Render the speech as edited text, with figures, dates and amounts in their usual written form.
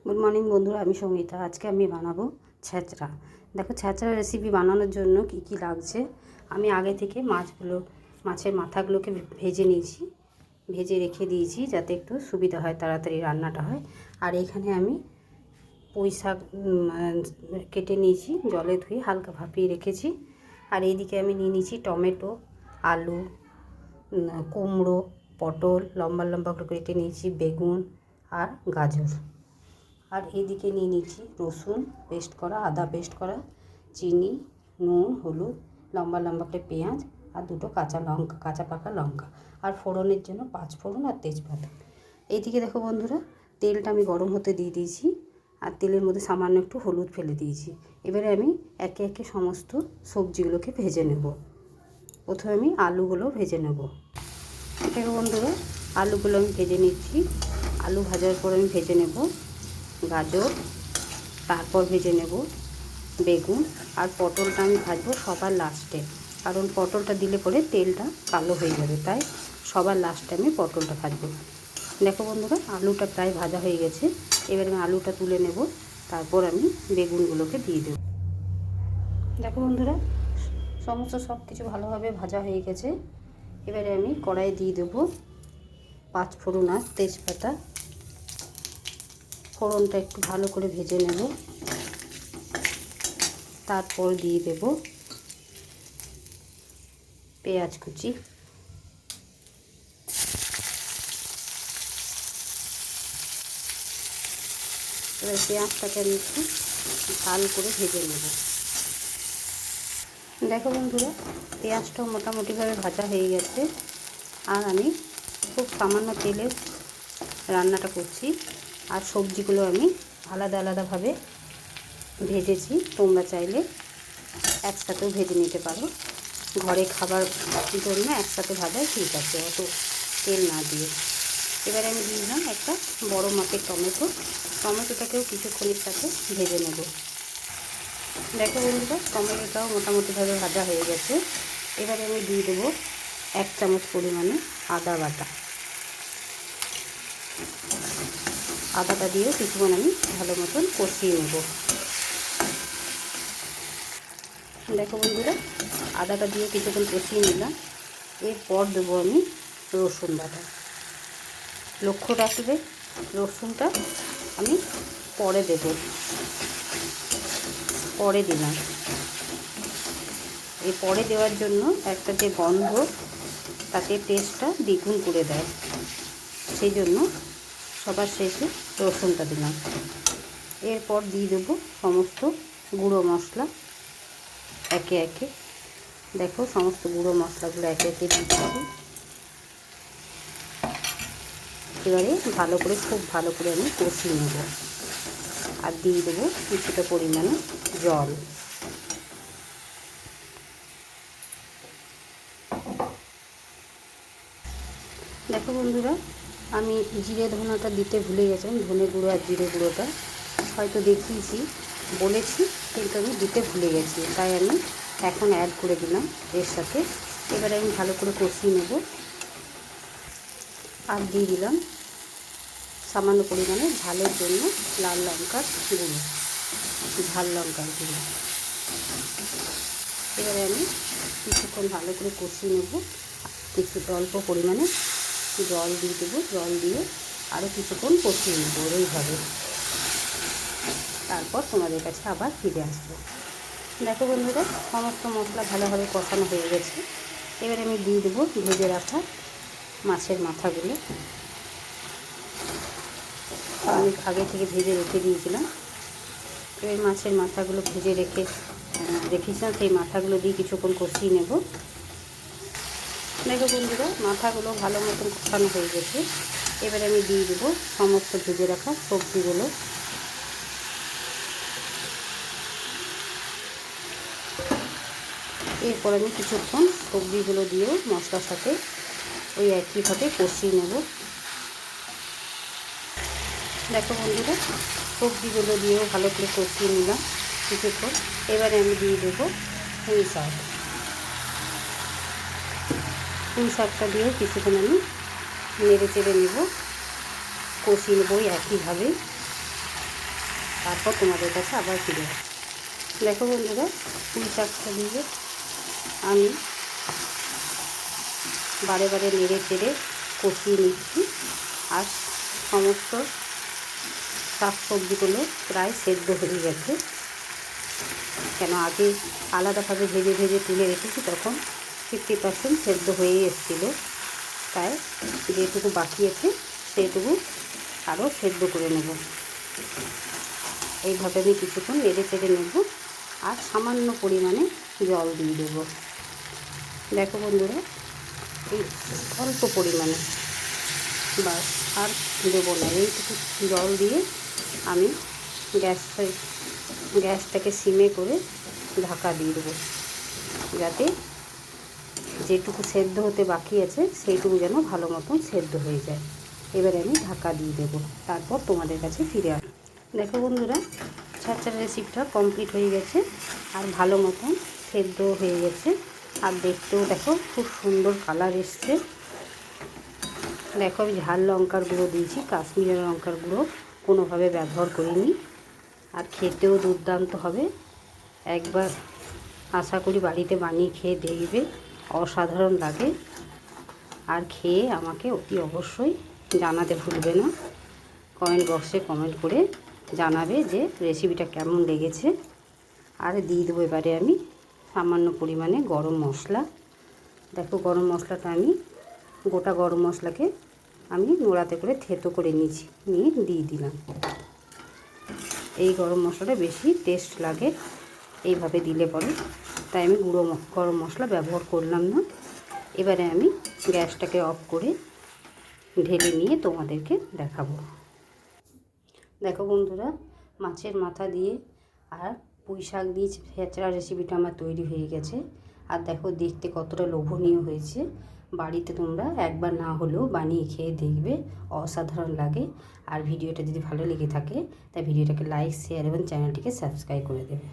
Good morning বন্ধুরা, আমি সঙ্গীতা। আজকে আমি বানাবো ছ্যাঁচড়া। দেখো, ছ্যাঁচড়া রেসিপি বানানোর জন্য কি কি লাগছে। আমি আগে থেকে মাছের মাথাগুলোকে ভেজে নিয়েছি, ভেজে রেখে দিয়েছি যাতে একটু সুবিধা হয়, তাড়াতাড়ি রান্নাটা হয়। আর এখানে আমি পুঁই শাক কেটে নিয়েছি, জলে ধুয়ে হালকা ভাপিয়ে রেখেছি। আর এইদিকে আমি নিয়ে নিয়েছি টমেটো, আলু, কুমড়ো, পটল লম্বা লম্বা করে কেটে নিয়েছি, বেগুন আর গাজর। আর এইদিকে নিয়ে নিচ্ছি রসুন পেস্ট করা, আদা পেস্ট করা, চিনি, নুন, হলুদ, লম্বা লম্বা করে পেঁয়াজ আর দুটো কাঁচা পাকা লঙ্কা, আর ফোড়নের জন্য 5 ফোড়ন আর তেজপাতা। এইদিকে দেখো বন্ধুরা, তেলটা আমি গরম হতে দিয়ে দিয়েছি আর তেলের মধ্যে সামান্য একটু হলুদ ফেলে দিয়েছি। এবারে আমি একে একে সমস্ত সবজিগুলোকে ভেজে নেব। প্রথমে আমি আলুগুলো ভেজে নেব। দেখো বন্ধুরা, আলুগুলো আমি ভেজে নিচ্ছি। আলু ভাজার পর আমি ভেজে নেব গাজর, তারপর ভেজে নেব বেগুন, আর পটলটা আমি ভাজবো সবার লাস্টে, কারণ পটলটা দিলে পরে তেলটা কালো হয়ে যাবে, তাই সবার লাস্টে আমি পটলটা ভাজবো। দেখো বন্ধুরা, আলুটা প্রায় ভাজা হয়ে গেছে। এবার আমি আলুটা তুলে নেব, তারপর আমি বেগুনগুলোকে দিয়ে দেব। দেখো বন্ধুরা, সমস্ত সব কিছু ভালোভাবে ভাজা হয়ে গেছে। এবারে আমি কড়াইয়ে দিয়ে দেবো 5 ফোড়ন আর তেজপাতা। ফোড়নটা একটু ভালো করে ভেজে নেব, তারপর দিয়ে দেব পেঁয়াজ কুচি। এবার পেঁয়াজটাকে আমি একটু ঝাল করে ভেজে নেব। দেখো বন্ধুরা, পেঁয়াজটাও মোটামুটিভাবে ভাজা হয়ে গেছে। আর আমি খুব সামান্য তেলে রান্নাটা করছি, আর সবজিগুলো আমি আলাদা আলাদাভাবে ভেজেছি। তোমরা চাইলে একসাথেও ভেজে নিতে পারো, ঘরে খাবার জন্য একসাথে ভাজাই ঠিক আছে, অত তেল না দিয়ে। এবারে আমি দিয়ে দিলাম একটা বড় মাপের টমেটোটাকেও কিছুক্ষণের সাথে ভেজে নেব। দেখো বন্ধুরা, টমেটোটাও মোটামুটিভাবে ভাজা হয়ে গেছে। এবারে আমি দিয়ে দেবো 1 চামচ পরিমাণে আদা বাটা। আদাটা দিয়েও কিছুক্ষণ আমি ভালো মতন কষিয়ে নেব। দেখো বন্ধুরা, আদাটা দিয়ে কিছুক্ষণ কষিয়ে নিলাম। এরপর দেবো আমি রসুন বাটা। লক্ষ্য রাখবে, রসুনটা আমি পরে দিলাম। এই পরে দেওয়ার জন্য একটা যে গন্ধ, তাতে টেস্টটা দ্বিগুণ করে দেয়, সেই জন্য সবার শেষে রসুনটা দিলাম। এরপর দিয়ে দেবো সমস্ত গুঁড়ো মশলা একে একে। দেখো, সমস্ত গুঁড়ো মশলাগুলো একে একে দিচ্ছি। এবারে খুব ভালো করে আমি কষিয়ে নেব, আর দিয়ে দেবো কিছুটা পরিমাণে জল। দেখো বন্ধুরা, আমি জিরে ধনেটা দিতে ভুলে গেছিলাম, ধনে গুঁড়ো আর জিরে গুঁড়োটা হয়তো দেখিয়েছি, বলেছি, কিন্তু আমি দিতে ভুলে গেছি, তাই আমি এখন অ্যাড করে দিলাম এর সাথে। এবারে আমি ভালো করে কষিয়ে নেব, আর দিয়ে দিলাম সামান্য পরিমাণে ঝালের জন্য লাল লঙ্কার গুঁড়ো, ঝাল লঙ্কার গুঁড়ো। এবারে আমি কিছুক্ষণ ভালো করে কষিয়ে নেব, অল্প পরিমাণে জল দিয়ে দেবো। জল দিয়ে আরও কিছুক্ষণ কষিয়ে নেব এইভাবে, তারপর তোমাদের কাছে আবার ফিরে আসবো। দেখো বন্ধুরা, সমস্ত মশলা ভালোভাবে কষানো হয়ে গেছে। এবারে আমি দিয়ে দেবো ভেজে রাখা মাছের মাথাগুলো। আমি আগে থেকে ভেজে রেখে দিয়েছিলাম। এবার মাছের মাথাগুলো ভেজে রেখেছিলাম, সেই মাথাগুলো দিয়ে কিছুক্ষণ কষিয়ে নেব। দেখো বন্ধুরা, মাথাগুলো ভালো মতন কষানো হয়ে গেছে। এবারে আমি দিয়ে দেবো সমস্ত ভেজে রাখা সবজিগুলো। এরপর আমি কিছুক্ষণ সবজিগুলো দিয়েও মশলার সাথে ওই একইভাবে কষিয়ে নেব। দেখো বন্ধুরা, সবজিগুলো দিয়েও ভালো করে কষিয়ে নিলাম কিছুক্ষণ। এবারে আমি দিয়ে দেবো পুঁই শাকটা দিয়েও কিছুক্ষণ আমি নেড়ে চেড়ে নেব, কষিয়ে নেব একইভাবে। তারপর তোমাদের কাছে আবার ফিরে আসছি। দেখো বন্ধুরা, পুঁই শাকটা দিয়ে আমি বারে বারে নেড়ে চেড়ে কষিয়ে নিচ্ছি। আর সমস্ত শাক সবজিগুলো প্রায় সেদ্ধ হয়ে গেছে, কেন আগে আলাদাভাবে ভেজে ভেজে তুলে রেখেছি, তখন 50% সেদ্ধ হয়েই এসেছিলো। তাই যেটুকু বাকি আছে সেটুকু আরও সেদ্ধ করে নেব। এইভাবে আমি কিছুক্ষণ নেড়ে চেড়ে নেব আর সামান্য পরিমাণে জল দিয়ে দেবো। দেখো বন্ধুরা, এই অল্প পরিমাণে, বাস আর দেবো না, এইটুকু জল দিয়ে আমি গ্যাসটাকে সিমে করে ঢাকা দিয়ে দেবো, যাতে যেটুকু সেদ্ধ হতে বাকি আছে সেইটুকু যেন ভালো মতন সেদ্ধ হয়ে যায়। এবারে আমি ঢাকা দিয়ে দেবো, তারপর তোমাদের কাছে ফিরে আসবো। দেখো বন্ধুরা, ছাড়ছাড়া রেসিপিটা কমপ্লিট হয়ে গেছে আর ভালো মতন সেদ্ধ হয়ে গেছে। আর দেখতেও দেখো খুব সুন্দর কালার এসছে। দেখো আমি ঝাল লঙ্কার গুঁড়ো দিয়েছি, কাশ্মীরি লঙ্কার গুঁড়ো কোনোভাবে ব্যবহার করিনি। আর খেতেও দুর্দান্ত হবে। একবার আশা করি বাড়িতে বানিয়ে খেয়ে দেখবে, অসাধারণ লাগে। আর খেয়ে আমাকে অতি অবশ্যই জানাতে ভুলবে না। কমেন্ট বক্সে কমেন্ট করে জানাবে যে রেসিপিটা কেমন লেগেছে। আর দিয়ে দেবো এবারে আমি সামান্য পরিমাণে গরম মশলা। দেখো গরম মশলাটা আমি গোটা গরম মশলাকে আমি নোড়াতে করে থেতো করে নিয়ে দিয়ে দিলাম। এই গরম মশলাটা বেশি টেস্ট লাগে এইভাবে দিলে পরে, তাই আমি গুঁড়ো গরম মশলা ব্যবহার করলাম না। এবারে আমি গ্যাসটাকে অফ করে ঢেলে নিয়ে তোমাদেরকে দেখাবো। দেখো বন্ধুরা, মাছের মাথা দিয়ে আর পুঁই শাক দিয়ে ছেঁচড়া রেসিপিটা আমার তৈরি হয়ে গেছে। আর দেখো দেখতে কতটা লোভনীয় হয়েছে। বাড়িতে তোমরা একবার না হলেও বানিয়ে খেয়ে দেখবে, অসাধারণ লাগে। আর ভিডিওটা যদি ভালো লেগে থাকে তাই ভিডিওটাকে লাইক, শেয়ার এবং চ্যানেলটিকে সাবস্ক্রাইব করে দেবে।